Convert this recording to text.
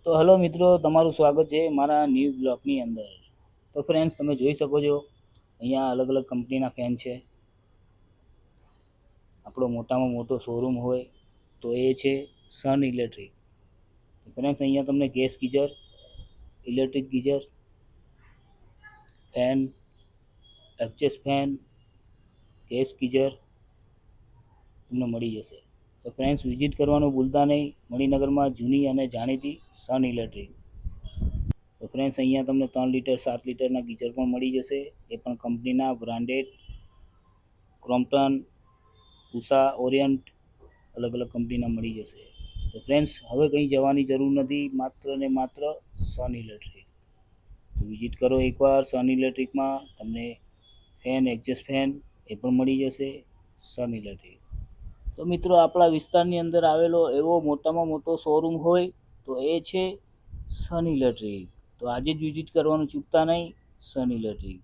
તો હેલો મિત્રો, તમારું સ્વાગત છે મારા ન્યૂ બ્લોગની અંદર. તો ફ્રેન્ડ્સ, તમે જોઈ શકો છો અહીંયા અલગ અલગ કંપનીના ફેન છે. આપણો મોટામાં મોટો શોરૂમ હોય તો એ છે સન ઇલેક્ટ્રિક. ફ્રેન્ડ્સ, અહીંયા તમને gas geyser, electric geyser, fan, exhaust fan, gas geyser તમને મળી જશે. તો ફ્રેન્ડ્સ, વિઝિટ કરવાનું ભૂલતા નહીં મણિનગરમાં જૂની અને જાણીતી સન ઇલેક્ટ્રિક. તો ફ્રેન્ડ્સ, અહીંયા તમને 3 લીટર 7 લીટરના ગીઝર પણ મળી જશે. એ પણ કંપનીના બ્રાન્ડેડ ક્રોમ્પ્ટન, ઉષા, ઓરિયન્ટ અલગ અલગ કંપનીના મળી જશે. તો ફ્રેન્ડ્સ, હવે કંઈ જવાની જરૂર નથી, માત્ર ને માત્ર સન ઇલેક્ટ્રિક. તો વિઝિટ કરો એકવાર સન ઇલેક્ટ્રિકમાં. તમને ફેન, એક્ઝેસ્ટ ફેન એ પણ મળી જશે સન ઇલેક્ટ્રિક. તો મિત્રો, આપણા વિસ્તારની અંદર આવેલો એવો મોટામાં મોટો શોરૂમ હોય તો એ છે સન ઇલેક્ટ્રિક. તો આજે જ વિઝિટ કરવાનું ચૂકતા નહીં સન ઇલેક્ટ્રિક.